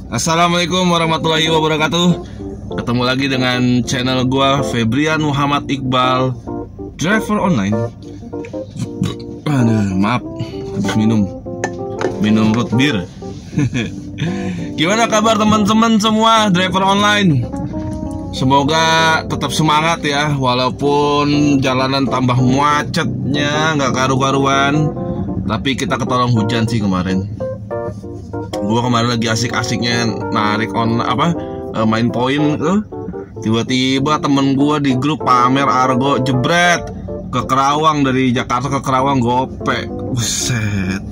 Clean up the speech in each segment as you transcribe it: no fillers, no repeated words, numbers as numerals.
Assalamualaikum warahmatullahi wabarakatuh. Ketemu lagi dengan channel gua Febrian Muhammad Iqbal, driver online. Aduh, maaf, habis minum root beer. Gimana kabar teman-teman semua driver online? Semoga tetap semangat ya, walaupun jalanan tambah macetnya nggak karu-karuan. Tapi kita ketolong hujan sih kemarin. Gua kemarin lagi asik-asiknya narik main poin tuh. Tiba-tiba temen gua di grup pamer Argo, jebret ke Kerawang, dari Jakarta ke Kerawang gope. Buset.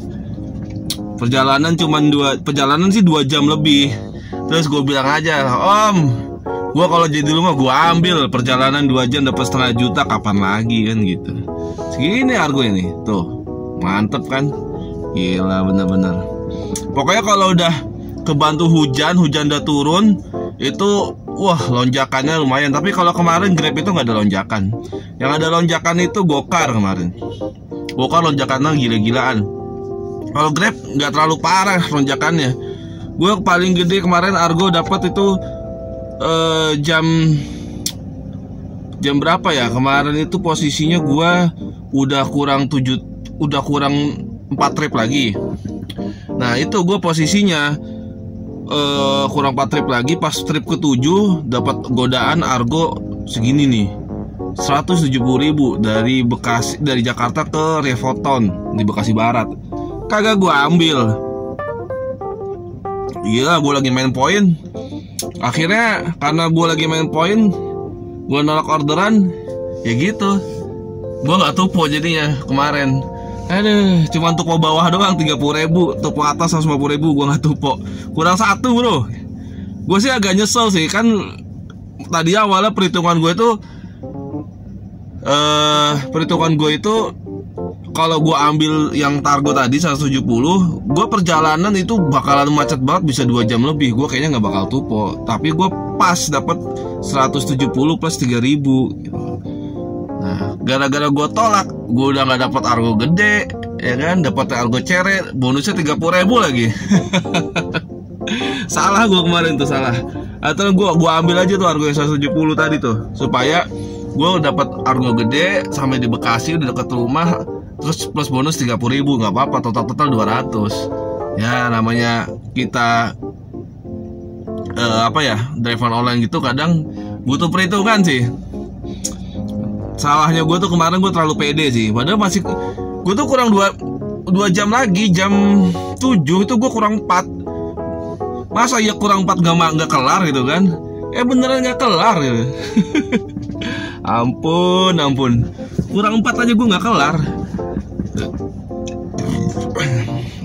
Perjalanan sih 2 jam lebih. Terus gue bilang aja, Om, gue kalau jadi lu mah gue ambil perjalanan 2 jam dapat setengah juta, kapan lagi kan gitu. Segini Argo ini, tuh mantep kan, gila bener-bener. Pokoknya kalau udah kebantu hujan udah turun, itu wah lonjakannya lumayan. Tapi kalau kemarin Grab itu nggak ada lonjakan. Yang ada lonjakan itu Gokar kemarin. Gokar lonjakannya gila-gilaan. Kalau Grab nggak terlalu parah lonjakannya. Gue paling gede kemarin Argo dapat itu jam berapa ya? Kemarin itu posisinya gue udah kurang 4 trip lagi. Nah itu gue posisinya kurang 4 trip lagi. Pas trip ke-7 dapat godaan Argo segini nih, 170.000 dari Jakarta ke Revoton di Bekasi Barat. Kagak gue ambil. Gila, gue lagi main poin. Akhirnya karena gue lagi main poin, gue nolak orderan. Ya gitu, gue gak tupo jadinya kemarin. Aduh, cuman tupo bawah doang 30.000, tupo atas 150.000, gue gak tupo. Kurang 1 bro. Gue sih agak nyesel sih. Kan tadi awalnya perhitungan gue itu kalau gue ambil yang Targo tadi 170, gue perjalanan itu bakalan macet banget, bisa 2 jam lebih. Gue kayaknya nggak bakal tupo. Tapi gue pas dapat 170 plus 3.000 gitu. Nah, gara-gara gue tolak, gue udah nggak dapat Argo gede, ya kan? Dapat Argo ceret, bonusnya 30.000 lagi. Salah gue kemarin tuh, salah. Atau gue ambil aja tuh Argo yang 170 tadi tuh, supaya gue dapat Argo gede sampai di Bekasi, udah deket rumah. Terus plus bonus 30.000, nggak apa-apa, total 200. Ya namanya kita driver online gitu kadang butuh perhitungan sih. Salahnya gue tuh kemarin gue terlalu pede sih. Padahal masih gue tuh kurang 2 jam lagi, jam 7 itu gue kurang 4. Masa ya kurang 4 nggak kelar gitu kan? Beneran nggak kelar gitu. Ampun, kurang 4 aja gue nggak kelar.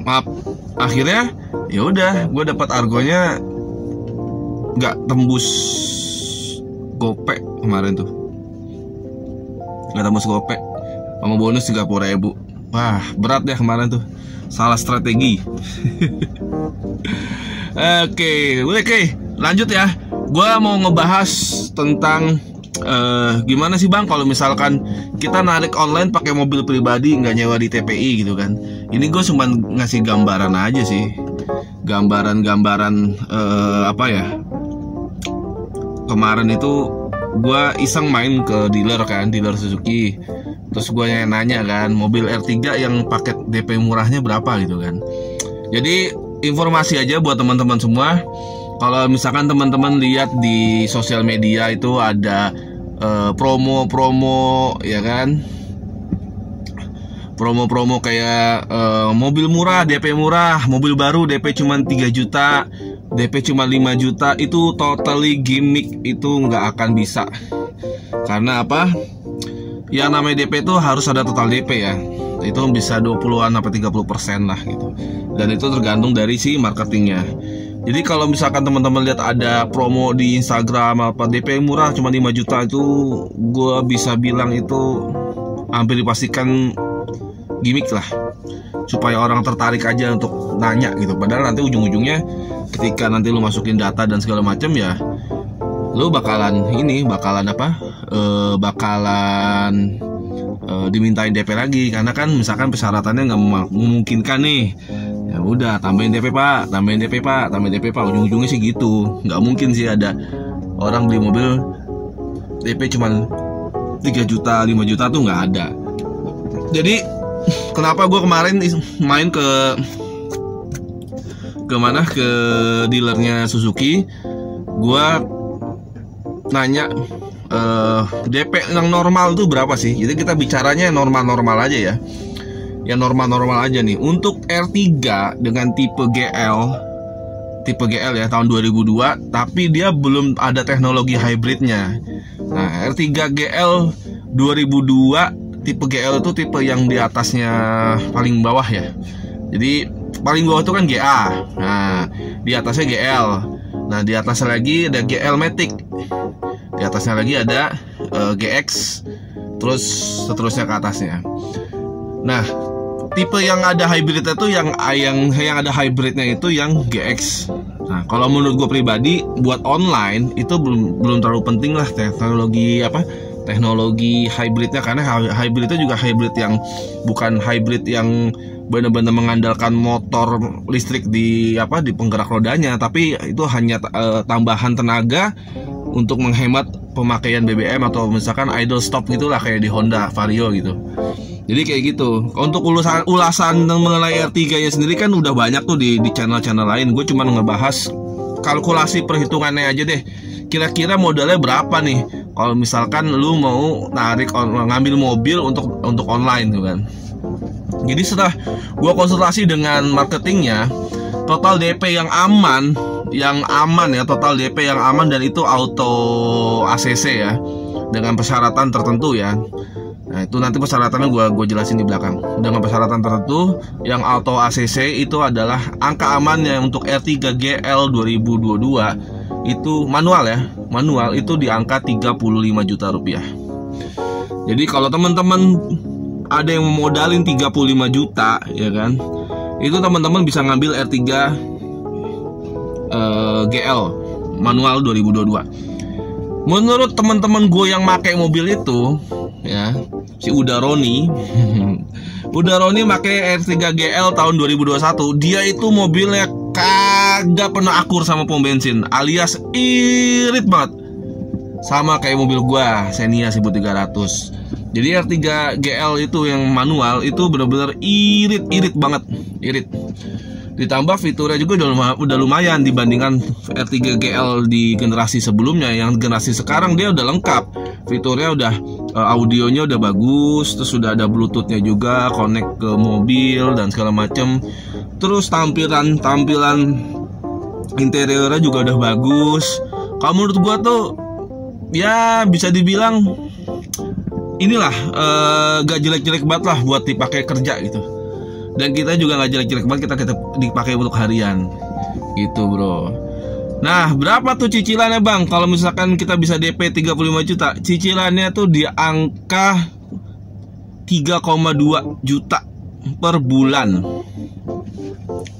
Maaf, akhirnya ya udah gue dapat Argonya nggak tembus gope kemarin tuh, nggak tembus gope sama bonus 30.000. Wah berat ya kemarin tuh, salah strategi. Oke, lanjut ya. Gue mau ngebahas tentang gimana sih bang kalau misalkan kita narik online pakai mobil pribadi, nggak nyewa di TPI gitu kan. Ini gue cuma ngasih gambaran aja sih, gambaran kemarin itu gue iseng main ke dealer Suzuki. Terus gue nanya kan, mobil R3 yang paket DP murahnya berapa gitu kan. Jadi informasi aja buat teman-teman semua, kalau misalkan teman-teman lihat di sosial media itu ada promo ya kan, promo kayak mobil murah, DP murah, mobil baru DP cuma 3 juta, DP cuma 5 juta. Itu totally gimmick, itu nggak akan bisa. Karena apa? Yang namanya DP itu harus ada total DP ya. Itu bisa 20-an sampai 30% lah gitu. Dan itu tergantung dari si marketingnya. Jadi kalau misalkan teman-teman lihat ada promo di Instagram apa DP murah cuma 5 juta, itu gue bisa bilang itu hampir dipastikan gimmick lah, supaya orang tertarik aja untuk nanya gitu. Padahal nanti ujung-ujungnya ketika nanti lu masukin data dan segala macam ya, lu bakalan dimintain DP lagi. Karena kan misalkan persyaratannya nggak memungkinkan nih, Ya udah, tambahin DP Pak, tambahin DP Pak, tambahin DP Pak. Ujung-ujungnya sih gitu. Nggak mungkin sih ada orang beli mobil DP cuman 3 juta, 5 juta tuh nggak ada. Jadi kenapa gue kemarin main ke mana, ke dealernya Suzuki, gue nanya DP yang normal tuh berapa sih. Jadi kita bicaranya normal-normal aja ya. Ya normal-normal aja nih. Untuk R3 dengan tipe GL ya tahun 2002, tapi dia belum ada teknologi hybridnya. Nah, R3 GL 2002 tipe GL itu tipe yang di atasnya paling bawah ya. Jadi paling bawah itu kan GA. Nah, di atasnya GL. Nah, di atasnya lagi ada GL Matic. Di atasnya lagi ada GX. Terus seterusnya ke atasnya. Nah, tipe yang ada hybridnya itu yang ada hybridnya itu yang GX. Nah, kalau menurut gue pribadi buat online itu belum terlalu penting lah teknologi hybridnya, karena hybrid itu juga hybrid yang bukan hybrid yang benar-benar mengandalkan motor listrik di penggerak rodanya, tapi itu hanya tambahan tenaga untuk menghemat pemakaian BBM atau misalkan idle stop gitulah, kayak di Honda Vario gitu. Jadi kayak gitu. Untuk ulasan mengenai R3 nya sendiri kan udah banyak tuh di channel-channel lain. Gue cuma ngebahas kalkulasi perhitungannya aja deh. Kira-kira modalnya berapa nih kalau misalkan lu mau ngambil mobil untuk online tuh kan. Jadi setelah gue konsultasi dengan marketingnya, total DP yang aman ya, total DP yang aman dan itu auto ACC ya, dengan persyaratan tertentu ya. Nah, itu nanti persyaratannya gue jelasin di belakang. Dengan persyaratan tertentu yang auto ACC itu adalah angka amannya untuk R3 GL 2022 itu manual ya. Manual itu di angka 35 juta rupiah. Jadi kalau teman-teman ada yang modalin 35 juta ya kan, itu teman-teman bisa ngambil R3 GL manual 2022. Menurut teman-teman gue yang pakai mobil itu ya, si Udaroni pakai R3 GL tahun 2021, dia itu mobilnya kagak pernah akur sama pom bensin, alias irit banget, sama kayak mobil gua Xenia 1300. Jadi R3 GL itu yang manual itu benar-benar irit banget, irit. Ditambah fiturnya juga udah lumayan dibandingkan R3 GL di generasi sebelumnya. Yang generasi sekarang dia udah lengkap. Fiturnya udah audionya udah bagus, terus sudah ada bluetoothnya juga, connect ke mobil dan segala macem. Terus tampilan interiornya juga udah bagus. Kalau menurut gua tuh ya bisa dibilang inilah gak jelek-jelek banget lah buat dipakai kerja gitu. Dan kita juga gak jelek-jelek banget kita dipakai untuk harian gitu bro. Nah, berapa tuh cicilannya bang? Kalau misalkan kita bisa DP 35 juta, cicilannya tuh di angka 3,2 juta per bulan.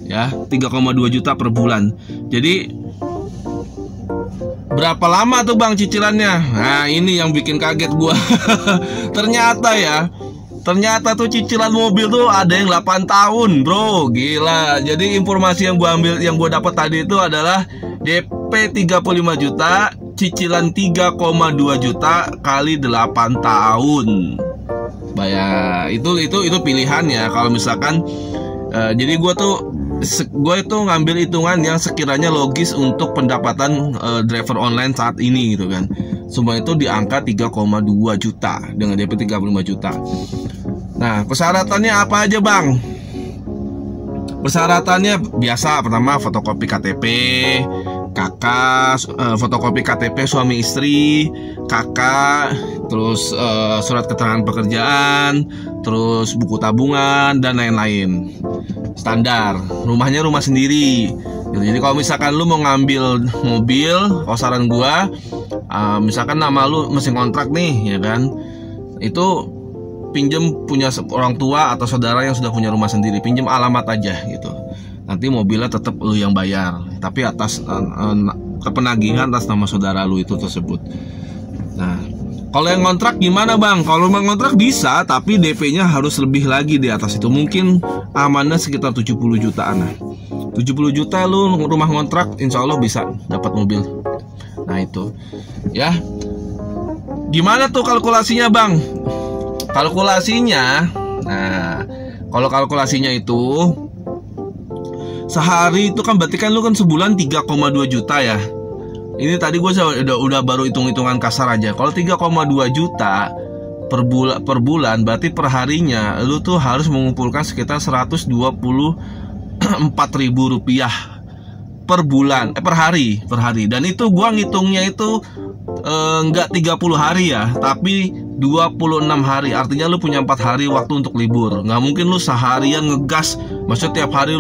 Ya, 3,2 juta per bulan. Jadi berapa lama tuh bang cicilannya? Nah, ini yang bikin kaget gua. Ternyata tuh cicilan mobil tuh ada yang 8 tahun bro. Gila. Jadi informasi yang gue dapat tadi itu adalah DP 35 juta, cicilan 3,2 juta kali 8 tahun. Bayar. Itu pilihan ya. Kalau misalkan jadi gue itu ngambil hitungan yang sekiranya logis untuk pendapatan driver online saat ini gitu kan. Semua itu di angka 3,2 juta dengan DP 35 juta. Nah, persyaratannya apa aja bang? Persyaratannya biasa, pertama fotokopi KTP, fotokopi KTP suami istri, kakak, terus surat keterangan pekerjaan, terus buku tabungan dan lain-lain. Standar. Rumahnya rumah sendiri. Jadi kalau misalkan lu mau ngambil mobil, kalau saran gua, misalkan nama lu mesin kontrak nih, ya kan? Itu pinjem punya orang tua atau saudara yang sudah punya rumah sendiri, pinjem alamat aja gitu. Nanti mobilnya tetap lu yang bayar, tapi atas kepenagihan atas nama saudara lu itu tersebut. Nah, Kalau yang kontrak gimana bang? Kalau yang kontrak bisa, tapi DP-nya harus lebih lagi di atas itu. Mungkin amannya sekitar 70 jutaan. Nah, 70 juta lu rumah kontrak, insya Allah bisa dapat mobil. Nah itu, ya. Gimana tuh kalkulasinya bang? Kalkulasinya, nah kalau kalkulasinya itu sehari itu kan berarti kan lu kan sebulan 3,2 juta ya. Ini tadi gue udah baru hitung-hitungan kasar aja. Kalau 3,2 juta per bulan berarti per harinya lu tuh harus mengumpulkan sekitar 124.000 rupiah per bulan, per hari. Dan itu gue ngitungnya itu enggak 30 hari ya, tapi 26 hari. Artinya lu punya 4 hari waktu untuk libur. Nggak mungkin lu seharian ngegas. Maksudnya tiap hari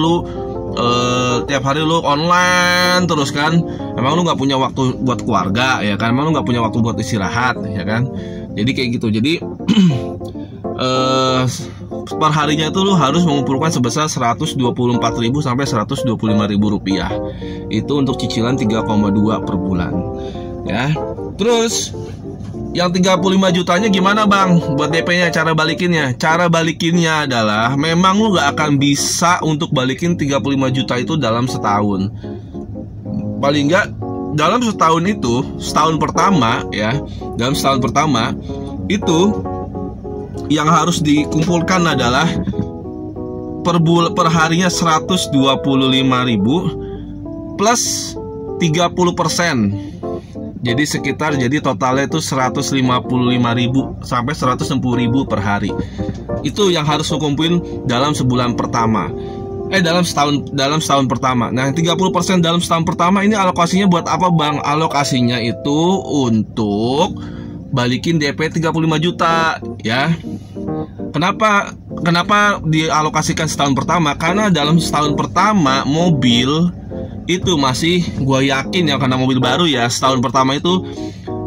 lu online terus kan. Emang lu nggak punya waktu buat keluarga ya kan. Emang lu nggak punya waktu buat istirahat ya kan. Jadi kayak gitu. Jadi per harinya itu lu harus mengumpulkan sebesar 124.000 sampai 125.000 rupiah. Itu untuk cicilan 3,2 per bulan ya. Terus yang 35 jutanya gimana bang? Buat DP-nya, cara balikinnya. Cara balikinnya adalah memang lu gak akan bisa untuk balikin 35 juta itu dalam setahun. Paling gak dalam setahun itu, setahun pertama ya. Dalam setahun pertama itu yang harus dikumpulkan adalah per harinya 125.000 plus 30%. Jadi totalnya itu 155.000 sampai 160.000 per hari. Itu yang harus lu kumpulin dalam sebulan pertama. Dalam setahun pertama. Nah, 30% dalam setahun pertama ini alokasinya buat apa, Bang? Alokasinya itu untuk balikin DP 35 juta, ya. Kenapa dialokasikan setahun pertama? Karena dalam setahun pertama mobil itu masih, gue yakin ya, karena mobil baru ya, setahun pertama itu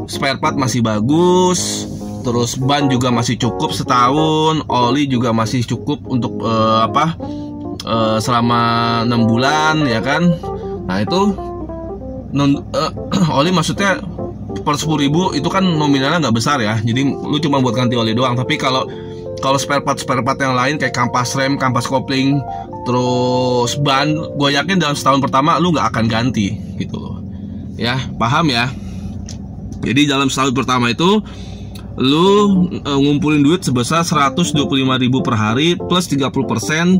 spare part masih bagus, terus ban juga masih cukup setahun, oli juga masih cukup untuk selama 6 bulan ya kan. Nah itu oli maksudnya per 10.000 itu kan nominalnya nggak besar ya, jadi lu cuma buat ganti oli doang. Tapi kalau spare part yang lain kayak kampas rem, kampas kopling, terus ban, gue yakin dalam setahun pertama lu nggak akan ganti gitu loh. Ya, paham ya? Jadi dalam setahun pertama itu lu ngumpulin duit sebesar 125.000 per hari plus 30%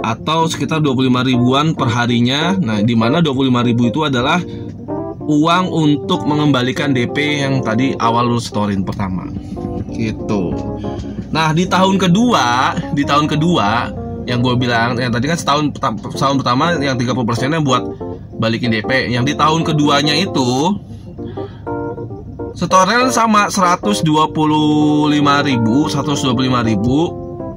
atau sekitar 25 ribuan per harinya. Nah, dimana 25.000 itu adalah uang untuk mengembalikan DP yang tadi awal lu setorin pertama gitu. Nah, di tahun kedua yang gue bilang, yang tadi kan setahun pertama yang 30%-nya buat balikin DP. Yang di tahun keduanya itu setoran sama 125.000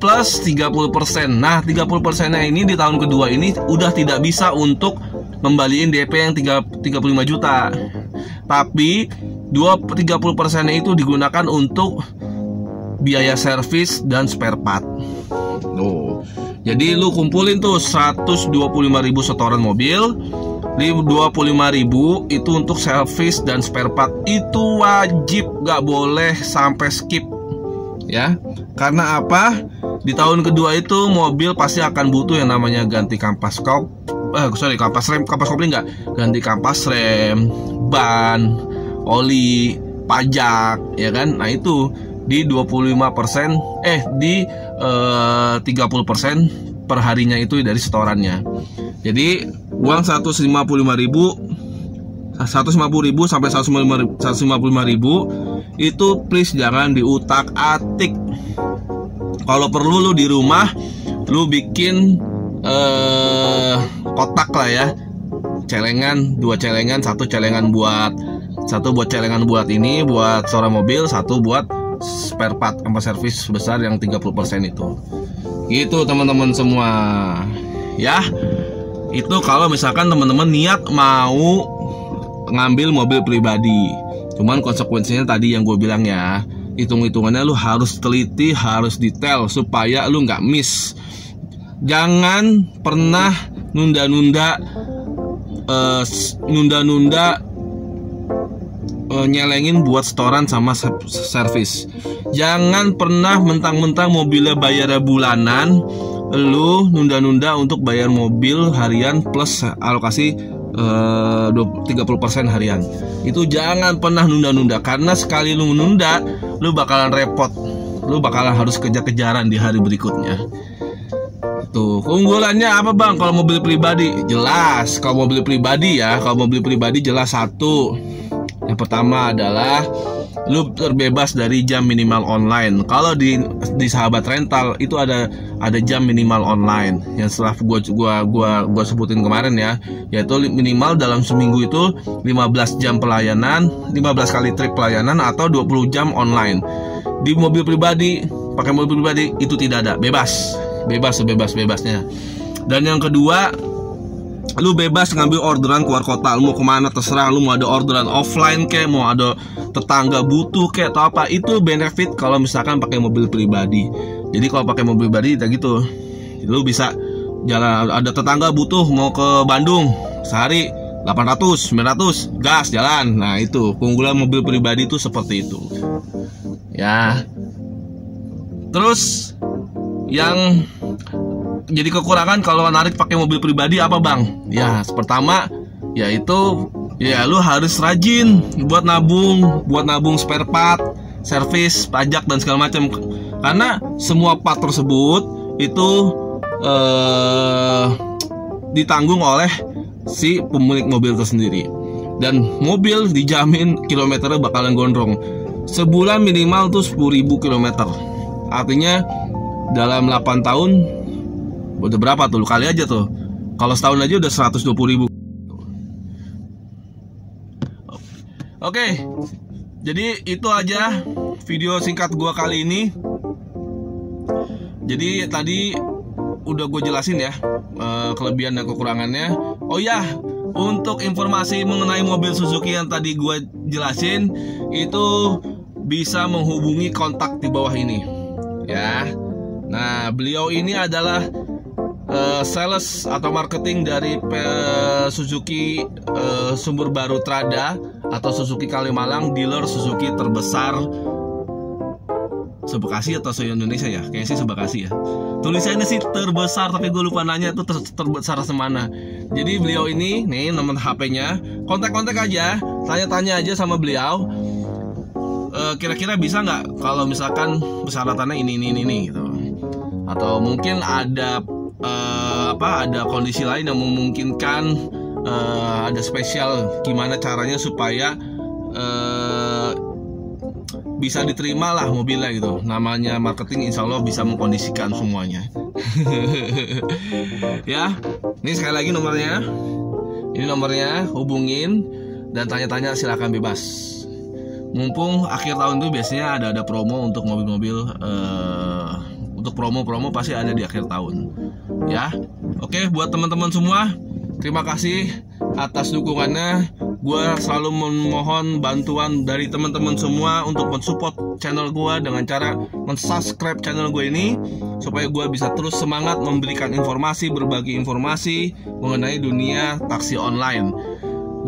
plus 30%. Nah, 30%-nya ini di tahun kedua ini udah tidak bisa untuk membalikin DP yang 35 juta. Tapi 30%-nya itu digunakan untuk biaya servis dan spare part. Tuh. Jadi lu kumpulin tuh 125.000 setoran mobil, 25.000 itu untuk servis dan spare part. Itu wajib, gak boleh sampai skip ya. Karena apa? Di tahun kedua itu mobil pasti akan butuh yang namanya ganti kampas kopling enggak, ganti kampas rem, ban, oli, pajak ya kan. Nah itu di 25%, di 30% per harinya itu dari setorannya. Jadi uang 150.000 sampai 155.000 itu please jangan diutak-atik. Kalau perlu lu di rumah lu bikin kotak lah ya, celengan, 2 celengan, satu buat celengan buat ini, buat setoran mobil, satu buat spare part sama servis sebesar yang 30% itu. Gitu teman-teman semua. Ya. Itu kalau misalkan teman-teman niat mau ngambil mobil pribadi. Cuman konsekuensinya tadi yang gue bilang ya, hitung-hitungannya lu harus teliti, harus detail supaya lu nggak miss. Jangan pernah nunda-nunda nyelengin buat setoran sama servis. Jangan pernah mentang-mentang mobilnya bayar bulanan, lu nunda-nunda untuk bayar mobil harian plus alokasi 30% harian. Itu jangan pernah nunda-nunda, karena sekali lu menunda, lu bakalan repot. Lu bakalan harus kejar-kejaran di hari berikutnya. Tuh, keunggulannya apa bang kalau mobil pribadi? Jelas, kalau mobil pribadi ya, kalau mobil pribadi jelas satu. Yang pertama adalah lu terbebas dari jam minimal online. Kalau di Sahabat Rental itu ada jam minimal online yang setelah gua sebutin kemarin ya, yaitu minimal dalam seminggu itu 15 jam pelayanan, 15 kali trip pelayanan atau 20 jam online. Di mobil pribadi, pakai mobil pribadi itu tidak ada, bebas sebebas-bebasnya. Dan yang kedua, lu bebas ngambil orderan keluar kota. Lu mau kemana terserah. Lu mau ada orderan offline kayak, mau ada tetangga butuh kayak atau apa, itu benefit kalau misalkan pakai mobil pribadi. Jadi kalau pakai mobil pribadi kayak gitu, lu bisa jalan, ada tetangga butuh mau ke Bandung sehari 800, 900, gas jalan. Nah itu keunggulan mobil pribadi itu seperti itu ya. Terus yang jadi kekurangan kalau narik pakai mobil pribadi apa bang? Ya pertama yaitu ya lu harus rajin buat nabung spare part, servis, pajak dan segala macam. Karena semua part tersebut itu ditanggung oleh si pemilik mobil itu sendiri. Dan mobil dijamin kilometernya bakalan gondrong. Sebulan minimal tuh 10.000 kilometer. Artinya dalam 8 tahun udah berapa tuh? Lu kali aja tuh. Kalau setahun aja udah 120.000. Oke. Jadi itu aja video singkat gua kali ini. Jadi tadi udah gue jelasin ya kelebihan dan kekurangannya. Oh ya, untuk informasi mengenai mobil Suzuki yang tadi gue jelasin, itu bisa menghubungi kontak di bawah ini ya. Nah, beliau ini adalah sales atau marketing dari Suzuki Sumber Baru Trada atau Suzuki Kalimalang, dealer Suzuki terbesar se-Bekasi atau se-Indonesia ya? Kayaknya sih se-Bekasi ya. Tulisannya sih terbesar, tapi gue lupa nanya itu terbesar semana. Jadi beliau ini, nih nomor HP-nya, kontak-kontak aja, tanya-tanya aja sama beliau. Kira-kira bisa nggak kalau misalkan persyaratannya ini gitu. Atau mungkin ada ada kondisi lain yang memungkinkan ada spesial gimana caranya supaya bisa diterima lah mobilnya gitu. Namanya marketing, insya Allah bisa mengkondisikan semuanya. Ya, ini sekali lagi nomornya. Ini nomornya, hubungin dan tanya-tanya silakan bebas. Mumpung akhir tahun itu biasanya ada promo untuk mobil-mobil, untuk promo-promo pasti ada di akhir tahun. Ya, oke, buat teman-teman semua, terima kasih atas dukungannya. Gue selalu memohon bantuan dari teman-teman semua untuk mensupport channel gue dengan cara mensubscribe channel gue ini, supaya gue bisa terus semangat memberikan informasi, berbagi informasi mengenai dunia taksi online.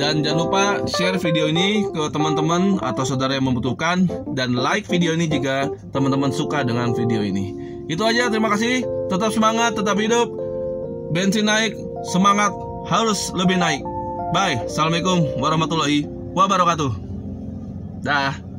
Dan jangan lupa share video ini ke teman-teman atau saudara yang membutuhkan, dan like video ini jika teman-teman suka dengan video ini. Itu aja, terima kasih. Tetap semangat, tetap hidup. Bensin naik, semangat harus lebih naik. Bye. Assalamualaikum warahmatullahi wabarakatuh. Dah.